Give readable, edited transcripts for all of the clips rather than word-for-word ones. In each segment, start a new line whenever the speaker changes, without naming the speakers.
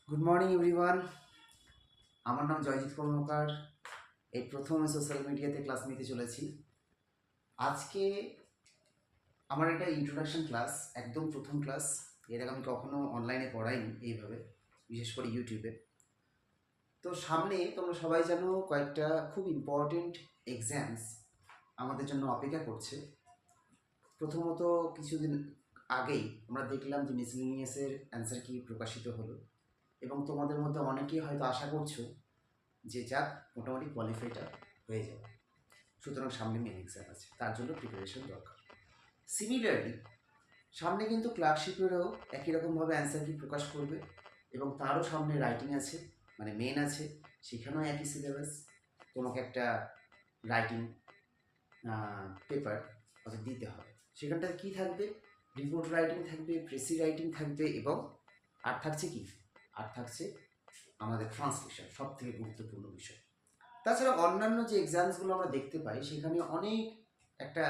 Good morning everyone. আমার নাম জয়জিৎ কর্মকার। এই প্রথম সোশ্যাল মিডিয়াতে ক্লাস নিতে চলেছি। আজকে আমার এটা ইন্ট্রোডাকশন ক্লাস, একদম প্রথম ক্লাস। এর আগে আমি কখনো অনলাইনে পড়াইনি এইভাবে, বিশেষ করে ইউটিউবে। তো সামনে তোমরা সবাই জানো কয়েকটা খুব ইম্পর্টেন্ট এক্সামস আমাদের জন্য অপেক্ষা করছে। প্রথমত কিছুদিন আগেই আমরা দেখলাম যে মিসেলেনিয়াসের অ্যান্সার কি প্রকাশিত হলো, এবং তোমাদের মধ্যে অনেকেই হয়তো আশা করছো যে যাক মোটামুটি কোয়ালিফাইটা হয়ে যাবে। সুতরাং সামনে মেন এক্সাম আছে, তার জন্য প্রিপারেশন দরকার। সিমিলারলি সামনে কিন্তু ক্লার্কশিপেরও একই রকমভাবে অ্যান্সার কি প্রকাশ করবে, এবং তারও সামনে রাইটিং আছে, মানে মেন আছে, সেখানেও একই সিলেবাস। তোমাকে একটা রাইটিং পেপার অর্থাৎ দিতে হবে। সেখানটায় কী থাকবে? রিপোর্ট রাইটিং থাকবে, প্রেসি রাইটিং থাকবে, এবং আর থাকছে কি? আর থাকছে আমাদের ট্রান্সলেশন, সব থেকে গুরুত্বপূর্ণ বিষয়। তাছাড়া অন্যান্য যে এক্সামসগুলো আমরা দেখতে পাই সেখানে অনেক একটা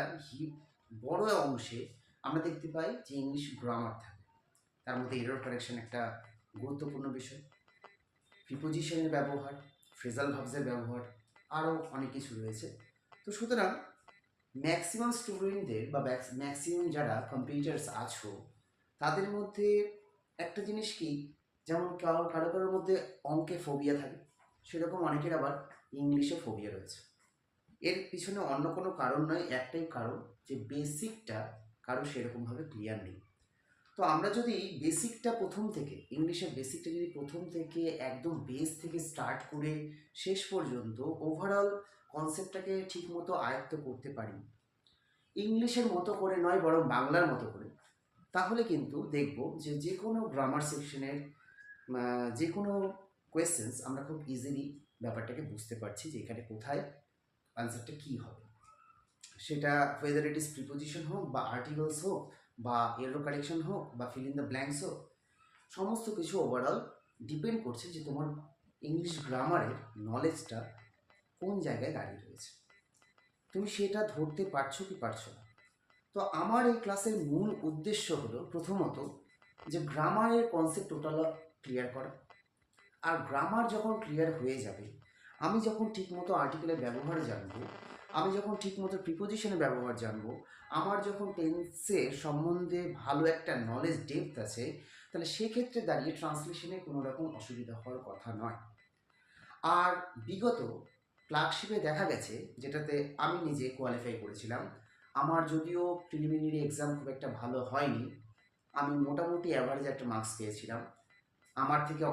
বড় অংশে আমরা দেখতে পাই যে ইংলিশ গ্রামার থাকে। তার মধ্যে এরর কারেকশন একটা গুরুত্বপূর্ণ বিষয়, প্রিপোজিশনের ব্যবহার, ফ্রেজাল ভার্বসের ব্যবহার, আরও অনেক কিছু রয়েছে। তো সুতরাং ম্যাক্সিমাম স্টুডেন্টদের বা ম্যাক্সিমাম যারা কম্পিউটার্স আছো তাদের মধ্যে একটা জিনিস কি, যেমন কারো কারো কারোর মধ্যে অঙ্কে ফোবিয়া থাকে, সেরকম অনেকের আবার ইংলিশে ফোবিয়া রয়েছে। এর পিছনে অন্য কোনো কারণ নয়, একটাই কারণ যে বেসিকটা কারো সেরকমভাবে ক্লিয়ার নেই। তো আমরা যদি বেসিকটা প্রথম থেকে, ইংলিশের বেসিকটা যদি প্রথম থেকে একদম বেস থেকে স্টার্ট করে শেষ পর্যন্ত ওভারঅল কনসেপ্টটাকে ঠিকমতো আয়ত্ত করতে পারি, ইংলিশের মতো করে নয় বরং বাংলার মতো করে, তাহলে কিন্তু দেখব যে যে কোনো গ্রামার সেকশনের যে কোনো কোয়েশ্চেন্স আমরা খুব ইজিলি ব্যাপারটাকে বুঝতে পারছি যে এখানে কোথায় আনসারটা কী হবে। সেটা ওয়েদার ইট ইজ প্রিপোজিশন হোক বা আর্টিকেলস হোক বা এরর কারেকশন হোক বা ফিল ইন দ্য ব্ল্যাঙ্কস হোক, সমস্ত কিছু ওভারঅল ডিপেন্ড করছে যে তোমার ইংলিশ গ্রামারের নলেজটা কোন জায়গায় দাঁড়িয়ে রয়েছে, তুমি সেটা ধরতে পারছো কি পারছো না। তো আমার এই ক্লাসের মূল উদ্দেশ্য হলো প্রথমত যে গ্রামারের কনসেপ্ট টোটাল ক্লিয়ার করা। আর গ্রামার যখন ক্লিয়ার হয়ে যাবে, আমি যখন ঠিকমতো আর্টিকেলের ব্যবহার জানবো, আমি যখন ঠিকমতো প্রিপোজিশনের ব্যবহার জানবো, আমার যখন টেন্সের সম্বন্ধে ভালো একটা নলেজ ডেপথ আছে, তাহলে সেক্ষেত্রে দাঁড়িয়ে ট্রান্সলেশনে কোনো রকম অসুবিধা হওয়ার কথা নয়। আর বিগত ক্লার্কশিপে দেখা গেছে, যেটাতে আমি নিজে কোয়ালিফাই করেছিলাম, আমার যদিও প্রিলিমিনারি এক্সাম খুব একটা ভালো হয়নি, আমি মোটামুটি অ্যাভারেজ একটা মার্কস পেয়েছিলাম। আমার থেকে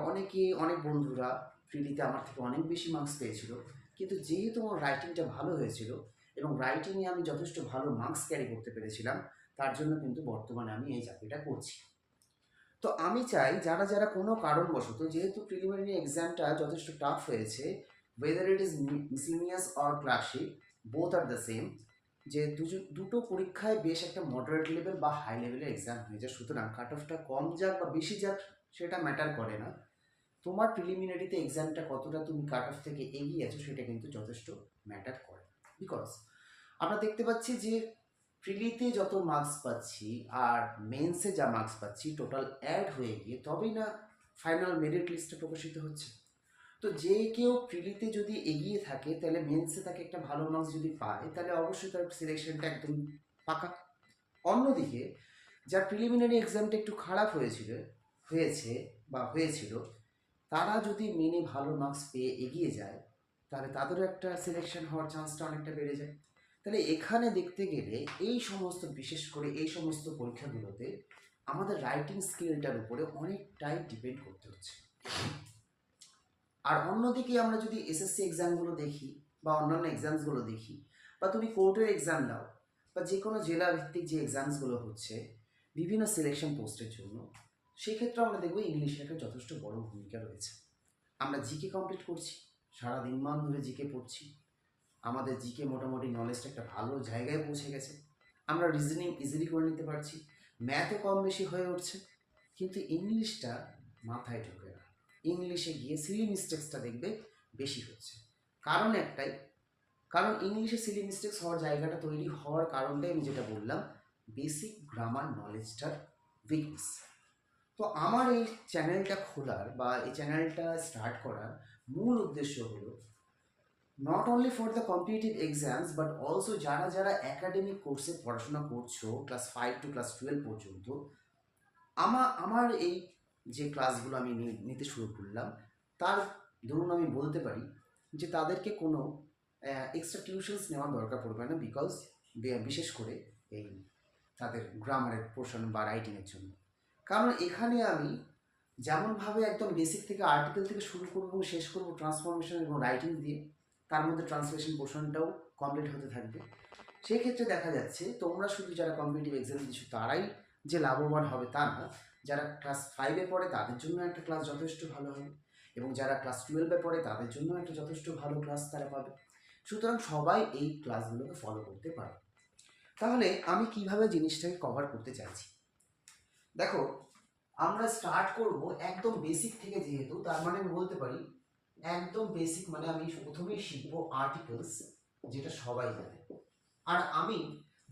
অনেক বন্ধুরা প্রিলিতে আমার থেকে অনেক বেশি মার্কস পেয়েছিল, কিন্তু যেহেতু আমার রাইটিংটা ভালো হয়েছিল এবং রাইটিংয়ে আমি যথেষ্ট ভালো মার্কস ক্যারি করতে পেরেছিলাম, তার জন্য কিন্তু বর্তমানে আমি এই চাকরিটা করছি। তো আমি চাই যারা যারা কোনো কারণবশত, যেহেতু প্রিলিমিনারি এক্সামটা যথেষ্ট টাফ হয়েছে, weather it is miscellaneous or clerkship, both are the same, যে দুটো পরীক্ষায় বেশ একটা মডারেট লেভেল বা হাই লেভেলের এক্সাম হয়ে যায়। সুতরাং কাট অফটা কম যাক বা বেশি যাক সেটা ম্যাটার করে না, তোমার প্রিলিমিনারিতে এক্সামটা কতটা তুমি কাট অফ থেকে এগিয়ে আছো সেটা কিন্তু যথেষ্ট ম্যাটার করে। বিকজ আমরা দেখতে পাচ্ছি যে প্রিলিতে যত মার্কস পাচ্ছি আর মেন্সে যা মার্কস পাচ্ছি টোটাল অ্যাড হয়ে গিয়ে তবেই না ফাইনাল মেরিট লিস্টে প্রকাশিত হচ্ছে। তো যে কেউ প্রিলিতে যদি এগিয়ে থাকে তাহলে মেন্সে তাকে একটা ভালো মার্কস যদি পায় তাহলে অবশ্যই তার সিলেকশনটা একদম পাকা। অন্যদিকে যার প্রিলিমিনারি এক্সামটা একটু খারাপ হয়েছিল, তারা যদি মেনে ভালো মার্কস পেয়ে এগিয়ে যায় তাহলে তাদেরও একটা সিলেকশন হওয়ার চান্সটা অনেকটা বেড়ে যায়। তাহলে এখানে দেখতে গেলে এই সমস্ত, বিশেষ করে এই সমস্ত পরীক্ষাগুলোতে আমাদের রাইটিং স্কিলটার উপরে অনেকটাই ডিপেন্ড করতে হচ্ছে। আর অন্যদিকে আমরা যদি এসএসসি এক্সামগুলো দেখি বা অন্যান্য এক্সামসগুলো দেখি, বা তুমি কোর্টের এক্সাম দাও, বা যে কোনো জেলা ভিত্তিক যে এক্সামসগুলো হচ্ছে বিভিন্ন সিলেকশন পোস্টের জন্য, সেক্ষেত্রে আমরা দেখব ইংলিশের একটা যথেষ্ট বড় ভূমিকা রয়েছে। আমরা জিকে কমপ্লিট করছি, সারা দিনমান ধরে জিকে পড়ছি, আমাদের জিকে মোটামুটি নলেজটা একটা ভালো জায়গায় পৌঁছে গেছে, আমরা রিজনিং ইজিলি করে নিতে পারছি, ম্যাথও কম বেশি হয়ে উঠছে, কিন্তু ইংলিশটা মাথায় ঢোকে না। ইংলিশে গিয়ে সিলি মিস্টেক্সটা দেখবে বেশি হচ্ছে। কারণ একটাই, কারণ ইংলিশে সিলি মিস্টেক্স হওয়ার জায়গাটা তৈরি হওয়ার কারণটাই আমি যেটা বললাম, বেসিক গ্রামার নলেজটার উইকনেস। তো আমার এই চ্যানেলটা খোলার বা এই চ্যানেলটা স্টার্ট করার মূল উদ্দেশ্য হলো not only for the competitive exams but also যারা যারা একাডেমিক কোর্সে পড়াশোনা করছো ক্লাস 5 টু ক্লাস 12 পর্যন্ত, আমার এই যে ক্লাসগুলো আমি নিতে শুরু করলাম তার ধরুন আমি বলতে পারি যে তাদেরকে কোনো এক্সট্রা টিউশনস নেওয়ার দরকার পড়বে না, বিকজ বিশেষ করে এই তাদের গ্রামারের পোর্শন বা রাইটিংয়ের জন্য। কারণ এখানে আমি যেমনভাবে একদম বেসিক থেকে আর্টিকেল থেকে শুরু করবো এবং শেষ করবো ট্রান্সফরমেশন এবং রাইটিং দিয়ে, তার মধ্যে ট্রান্সলেশন পোর্শনটাও কমপ্লিট হতে থাকবে। সেই ক্ষেত্রে দেখা যাচ্ছে তোমরা শুধু যারা কম্পিটিটিভ এক্সাম দিচ্ছ তারাই যে লাভবান হবে তা না, যারা ক্লাস 5-এ পড়ে তাদের জন্য একটা ক্লাস যথেষ্ট ভালো হবে এবং যারা ক্লাস 12-এ পড়ে তাদের জন্য একটা যথেষ্ট ভালো ক্লাস তারা পাবে। সুতরাং সবাই এই ক্লাসগুলোকে ফলো করতে পারে। তাহলে আমি কিভাবে জিনিসটাকে কভার করতে চাইছি, দেখো আমরা স্টার্ট করব একদম বেসিক থেকে, যেহেতু তার মানে আমি বলতে পারি একদম বেসিক মানে আমি প্রথমেই শিখবো আর্টিকেলস, যেটা সবাই জানে। আর আমি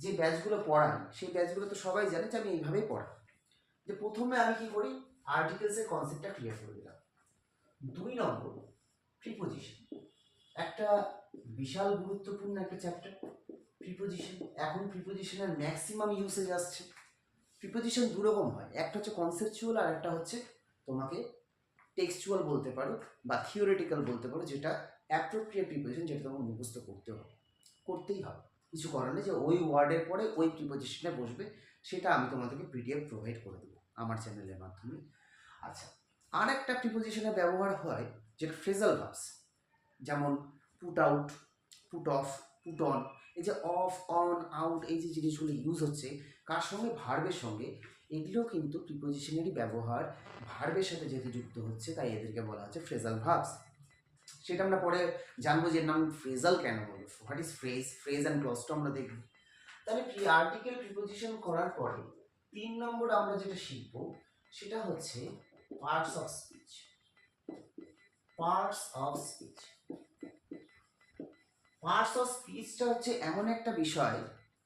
যে ব্যাচগুলো পড়াই সেই ব্যাচগুলো তো সবাই জানে যে আমি এইভাবেই পড়াই, যে প্রথমে আমি কি করি আর্টিকেলসের কনসেপ্টটা ক্লিয়ার করে দিলাম। 2 নম্বর প্রিপোজিশন, একটা বিশাল গুরুত্বপূর্ণ একটা চ্যাপ্টার প্রিপোজিশন। এখন প্রিপোজিশনের ম্যাক্সিমাম ইউসেজ আসছে। প্রিপোজিশন দু রকম হয়, একটা হচ্ছে কনসেপচুয়াল আর একটা হচ্ছে তোমাকে টেক্সচুয়াল বলতে পারো বা থিওরিটিক্যাল বলতে পারো, যেটা অ্যাপ্রোপ্রিয়েট প্রিপোজিশন, যেটা তোমাকে মুখস্থ করতেই হবে, কিছু করার নেই যে ওই ওয়ার্ডের পরে ওই প্রিপোজিশনে বসবে। সেটা আমি তোমাদেরকে পিডিএফ প্রোভাইড করে দেবো আমার চ্যানেলের মাধ্যমে। আচ্ছা, আর একটা প্রিপোজিশনের ব্যবহার হয় যেটা ফ্রেজাল ভার্বস, যেমন put out, put off, put on. এই যে অফ, অন, আউট, এই যে জিনিসগুলো ইউজ হচ্ছে কার সঙ্গে, ভার্বের সঙ্গে। এগুলো কিন্তু প্রিপোজিশনেরই ব্যবহার, ভার্বের সাথে যেহেতু যুক্ত হচ্ছে তাই এদেরকে বলা হচ্ছে ফ্রেজাল ভার্বস। সেটা আমরা পরে জানবো যে নাম ফ্রেজাল কেন হলো, what is phrase, phrase and ক্লজটা আমরা দেখব। তাহলে আর্টিকেল প্রিপোজিশন করার পরে 3 নম্বর আমরা যেটা শিখবো সেটা হচ্ছে parts of speech. Parts of speech, parts of স্পিচটা হচ্ছে এমন একটা বিষয়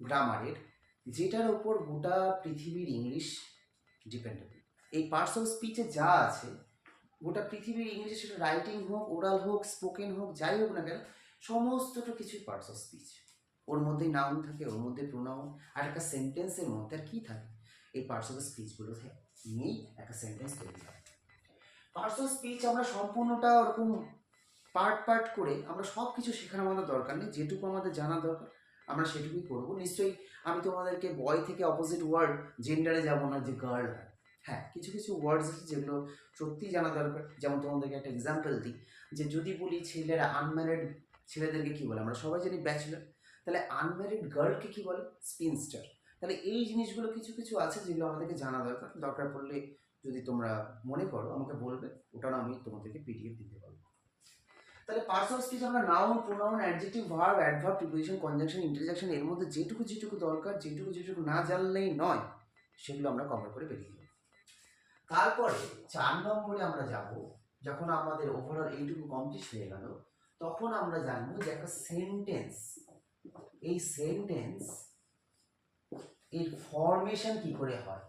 গ্রামারের যেটার উপর গোটা পৃথিবীর ইংলিশ ডিপেন্ডেবল। এই পার্টস অফ স্পিচে যা আছে গোটা পৃথিবীর ইংলিশে, সেটা রাইটিং হোক, ওরাল হোক, স্পোকেন হোক, যাই হোক না কেন, সমস্তটা কিছুই পার্টস অফ স্পিচ। ওর মধ্যেই নাউন থাকে, ওর মধ্যে প্রোনাউন, আর একটা সেন্টেন্সের মধ্যে আর কি থাকে, এই পার্টস অফ স্পিচগুলো নিয়েই একটা সেন্টেন্স তৈরি হয়। পার্টস অফ স্পিচ আমরা সম্পূর্ণটা ওরকম পার্ট করে আমরা সব কিছু শেখার আমাদের দরকার নেই, যেটুকু আমাদের জানা দরকার আমরা সেটুকুই করবো। নিশ্চয়ই আমি তোমাদেরকে বয় থেকে অপোজিট ওয়ার্ড জেন্ডারে যাবো না যে গার্ল হয়, হ্যাঁ কিছু কিছু ওয়ার্ডস আছে যেগুলো সত্যিই জানা দরকার। যেমন তোমাদেরকে একটা এক্সাম্পল দিই, যে যদি বলি ছেলেরা আনম্যারিড ছেলেদেরকে কী বলে, আমরা সবাই জানি ব্যাচেলর, তাহলে আনম্যারিড গার্লকে কী বলে, স্পিনস্টার। তাহলে এই জিনিসগুলো কিছু কিছু আছে যেগুলো আমাদেরকে জানা দরকার, দরকার পড়লে যদি তোমরা মনে করো আমাকে বলবে, ওটাও আমি তোমাদেরকে পিডিএফ দিতে পারবো। তাহলে পার্টস অফ স্পিচ আমরা noun, pronoun, adjective, verb, adverb, preposition, conjunction, interjection, এর মধ্যে যেটুকু দরকার, যেটুকু না জানলেই নয়, সেগুলো আমরা কভার করে বেরিয়ে যাবো। তারপরে 4 নম্বরে আমরা যাব, যখন আমাদের ওভারঅল এইটুকু কমপ্লিট হয়ে গেল, তখন আমরা জানবো যে একটা সেন্টেন্স, এই সেন্টেন্স এর ফরমেশন কি করে হয়,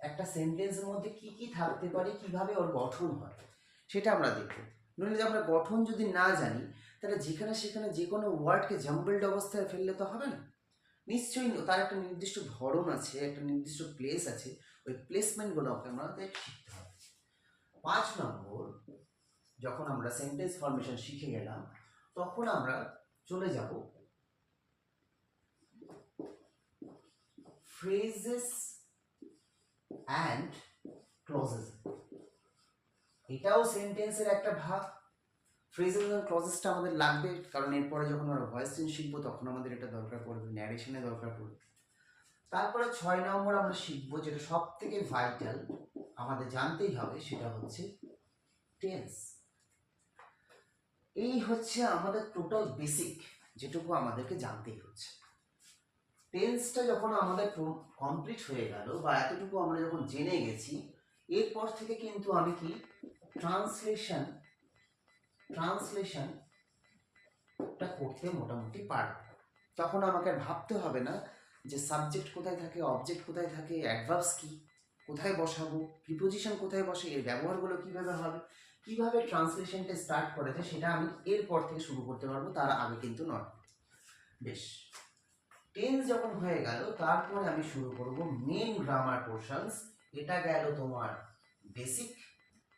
একটা সেন্টেন্সের মধ্যে কি কি থাকতে পারে, কিভাবে ওর গঠন হয়, সেটা আমরা দেখব। নইলে আমরা গঠন যদি না জানি তাহলে যেখানে সেখানে যে কোনো ওয়ার্ডকে জাম্বলড অবস্থায় ফেললে তো হবে না। নিশ্চয়ই তার একটা নির্দিষ্ট ধরন আছে, একটা নির্দিষ্ট প্লেস আছে, ওই প্লেসমেন্টগুলোকে আমাদের শিখতে হবে। 5 নম্বর, যখন আমরা সেন্টেন্স ফরমেশন শিখে গেলাম তখন আমরা চলে যাব ফ্রেজেস অ্যান্ড ক্লজেস। এটাও সেন্টেন্সের একটা ভাগ। ফ্রেজেস অ্যান্ড ক্লজেসটা আমাদের লাগবে, কারণ এরপরে যখন আমরা ভয়েস চেঞ্জ শিখবো তখন আমাদের এটা দরকার পড়বে, ন্যারেশনে দরকার পড়বে। তারপরে 6 নম্বর আমরা শিখবো, যেটা সব থেকে ভাইটাল আমাদের জানতেই হবে, সেটা হচ্ছে টেন্স। এই হচ্ছে আমাদের টোটাল বেসিক, যেটুকু আমাদেরকে জানতেই হচ্ছে। টেন্সটা যখন আমাদের কমপ্লিট হয়ে গেল বা এতটুকু আমরা যখন জেনে গেছি, এরপর থেকে কিন্তু আমি কি ট্রান্সলেশনটা করতে মোটামুটি পারবো। তখন আমাকে আর ভাবতে হবে না যে সাবজেক্ট কোথায় থাকে, অবজেক্ট কোথায় থাকে, অ্যাডভার্বস কি, কোথায় বসাবো, প্রিপোজিশন কোথায় বসে, এর ব্যবহারগুলো কীভাবে হবে, কীভাবে ট্রান্সলেশনটা স্টার্ট করেছে সেটা আমি এরপর থেকে শুরু করতে পারবো, তার আগে কিন্তু নয়। বেশ, টেন্স যখন হয়ে গেল তারপরে আমি শুরু করব মেন গ্রামার পোর্শনস। এটা গেল তোমার বেসিক।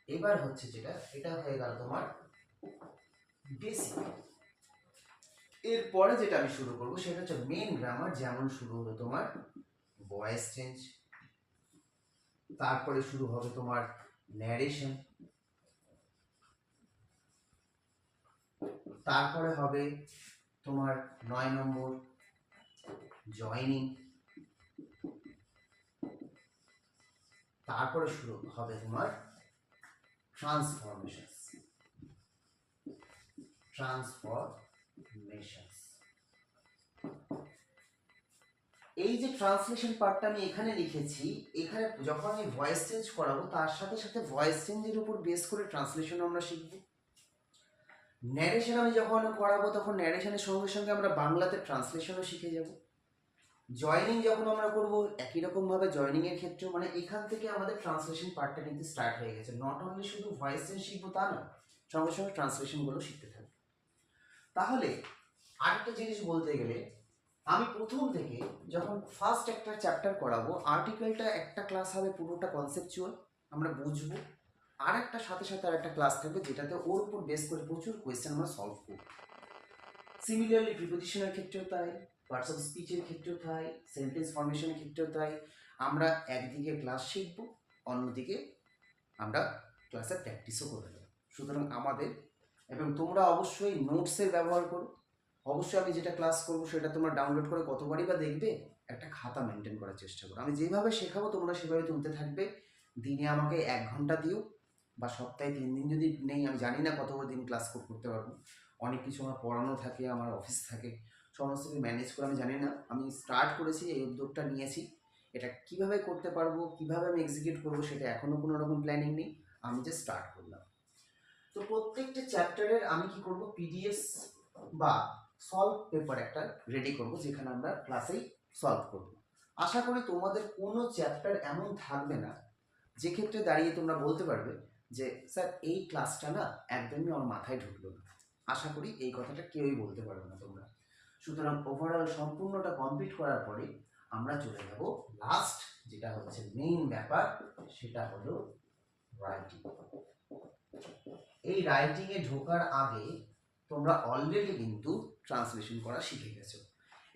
এবার হচ্ছে যেটা, এটা হয়ে গেল তোমার বেসিক। এরপরে যেটা আমি শুরু করব সেটা হচ্ছে মেন গ্রামার। যেমন শুরু হলো তোমার ভয়েস চেঞ্জ, তারপরে শুরু হবে তোমার ন্যারেশন, তারপরে হবে তোমার 9 নম্বর জয়নিং, তারপরে শুরু হবে তোমার ট্রান্সফরমেশন। এই যে ট্রান্সলেশন পার্টটা আমি এখানে লিখেছি, এখানে যখন আমি ভয়েস চেঞ্জ করাবো তার সাথে সাথে ভয়েস চেঞ্জের উপর বেস করে ট্রান্সলেশন আমরা শিখব। ন্যারেশন আমি যখন করাবো তখন ন্যারেশনের সঙ্গে সঙ্গে আমরা বাংলাতে ট্রান্সলেশনও শিখে যাব। জয়নিং যখন আমরা করব একই রকমভাবে জয়নিংয়ের ক্ষেত্রেও, মানে এখান থেকে আমাদের ট্রান্সলেশন পার্টটা কিন্তু স্টার্ট হয়ে গেছে। নট অনলি শুধু ভয়েস চেঞ্জ শিখবো তা না, সঙ্গে সঙ্গে ট্রান্সলেশনগুলো শিখতে থাকবো। তাহলে আরেকটা জিনিস বলতে গেলে, আমি প্রথম থেকে যখন ফার্স্ট একটা চ্যাপ্টার করাবো, আর্টিকেলটা একটা ক্লাস হবে পুরোটা কনসেপচুয়াল, আমরা বুঝবো। আর একটা সাথে সাথে আর একটা ক্লাস থাকবে যেটাতে ওর উপর বেস করে প্রচুর কোয়েশ্চেন আমরা সলভ করব। সিমিলারলি প্রিপোজিশনের ক্ষেত্রেও তাই, পার্টস অফ স্পিচের ক্ষেত্রেও তাই, সেন্টেন্স ফর্মেশনের ক্ষেত্রেও তাই। আমরা একদিকে ক্লাস শিখবো, অন্যদিকে আমরা ক্লাসে প্র্যাকটিসও করে দেবো। সুতরাং আমাদের, এবং তোমরা অবশ্যই নোটসের ব্যবহার করো। অবশ্যই আমি যেটা ক্লাস করবো সেটা তোমরা ডাউনলোড করে কতবারই বা দেখবে, একটা খাতা মেনটেন করার চেষ্টা করো। আমি যেভাবে শেখাবো তোমরা সেভাবে তুলতে থাকবে। দিনে আমাকে 1 ঘন্টা দিও, বা সপ্তাহে 3 দিন যদি নেই, আমি জানি না কত দিন ক্লাস করতে পারবো। অনেক কিছু আমার পড়ানো থাকে, আমার অফিস থাকে, সমস্ত কিছু ম্যানেজ করে আমি জানি না। আমি স্টার্ট করেছি, এই উদ্যোগটা নিয়েছি, এটা কিভাবে করতে পারবো, কিভাবে আমি এক্সিকিউট করবো সেটা এখনও কোনো রকম প্ল্যানিং নেই, আমি যে স্টার্ট করলাম। তো প্রত্যেকটা চ্যাপ্টারের আমি কি করব, পিডিএফ বা সলভ পেপার একটা রেডি করব, যেখানে আমরা ক্লাসেই সলভ করব। আশা করি তোমাদের কোনো চ্যাপ্টার এমন থাকবে না যে ক্ষেত্রে দাঁড়িয়ে তোমরা বলতে পারবে যে স্যার এই ক্লাসটা না একদমই আমার মাথায় ঢুকলো না। আশা করি এই কথাটা কেউই বলতে পারবে না তোমরা। সুতরাং ওভারঅল সম্পূর্ণটা কমপ্লিট করার পরে আমরা চলে যাব লাস্ট, যেটা হচ্ছে মেইন ব্যাপার, সেটা হলো রাইটিং। এই রাইটিংয়ে ঢোকার আগে তোমরা অলরেডি কিন্তু ট্রান্সলেশন করা শিখে গেছো।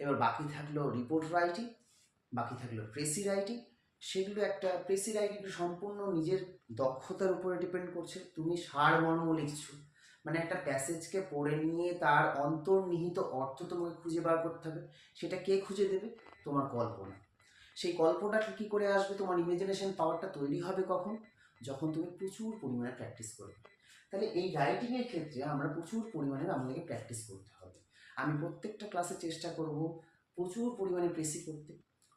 এবার বাকি থাকলো রিপোর্ট রাইটিং, বাকি থাকলো প্রেসি রাইটিং। সেগুলো একটা, প্রেসি রাইটিং সম্পূর্ণ নিজের দক্ষতার উপরে ডিপেন্ড করছে। তুমি সারমর্ম লিখছো, মানে একটা প্যাসেজকে পড়ে নিয়ে তার অন্তর্নিহিত অর্থ তোমাকে খুঁজে বার করতে হবে। সেটা কে খুঁজে দেবে? তোমার কল্পনা। সেই কল্পনাটা কী করে আসবে? তোমার ইমাজিনেশন পাওয়ারটা তৈরি হবে কখন? যখন তুমি প্রচুর পরিমাণে প্র্যাকটিস করবে। তাহলে এই রাইটিংয়ের ক্ষেত্রে আমরা প্রচুর পরিমাণে আমাদেরকে প্র্যাকটিস করতে হবে। আমি প্রত্যেকটা ক্লাসে চেষ্টা করব প্রচুর পরিমাণে প্রেসি করতে,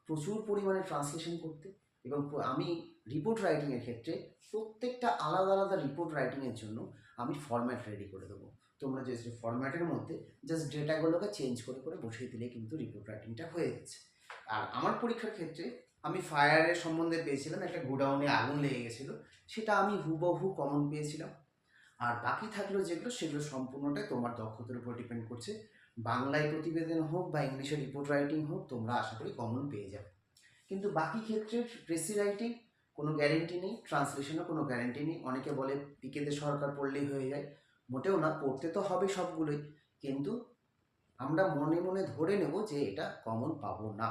প্রচুর পরিমাণে ট্রান্সলেশন করতে, এবং আমি রিপোর্ট রাইটিংয়ের ক্ষেত্রে প্রত্যেকটা আলাদা আলাদা রিপোর্ট রাইটিংয়ের জন্য আমি ফরম্যাট রেডি করে দেবো। তোমরা যে ফরম্যাটের মধ্যে জাস্ট ডেটাগুলোকে চেঞ্জ করে করে বসিয়ে দিলে কিন্তু রিপোর্ট রাইটিংটা হয়ে যাচ্ছে। আর আমার পরীক্ষার ক্ষেত্রে আমি ফায়ারের সম্বন্ধে পেয়েছিলাম, একটা গোডাউনে আগুন লেগে গেছিলো, সেটা আমি হুবহু কমন পেয়েছিলাম। আর বাকি থাকলো যেগুলো, সেগুলো সম্পূর্ণটাই তোমার দক্ষতার উপর ডিপেন্ড করছে। বাংলায় প্রতিবেদন হোক বা ইংলিশে রিপোর্ট রাইটিং হোক, তোমরা আশা করি কমন পেয়ে যাবে। কিন্তু বাকি ক্ষেত্রে প্রেসি রাইটিং কোনো গ্যারেন্টি নেই, ট্রান্সলেশনও কোনো গ্যারেন্টি নেই। অনেকে বলে পিকেতে সরকার পড়লেই হয়ে যায়, মোটেও না, পড়তে তো হবে সবগুলোই, কিন্তু আমরা মনে মনে ধরে নেব যে এটা কমন পাবো না।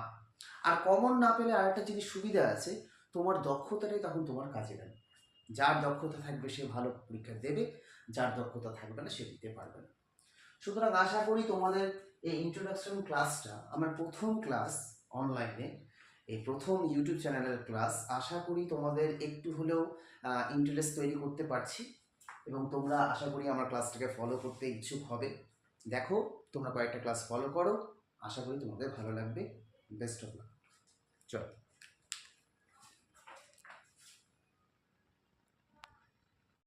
আর কমন না পেলে আরেকটা জিনিস সুবিধা আছে, তোমার দক্ষতাটাই তখন তোমার কাজে দেবে। যার দক্ষতা থাকবে সে ভালো পরীক্ষা দেবে, যার দক্ষতা থাকবে না সে দিতে পারবে না। সুতরাং আশা করি তোমাদের এই ইন্ট্রোডাকশন ক্লাসটা, আমার প্রথম ক্লাস অনলাইনে, এই প্রথম ইউটিউব চ্যানেলের ক্লাস, আশা করি তোমাদের একটু হলেও ইন্টারেস্ট তৈরি করতে পারছি, এবং তোমরা আশা করি আমার ক্লাসটাকে ফলো করতে ইচ্ছুক হবে। দেখো, তোমরা কয়েকটা ক্লাস ফলো করো, আশা করি তোমাদের ভালো লাগবে। Best of luck. চলো।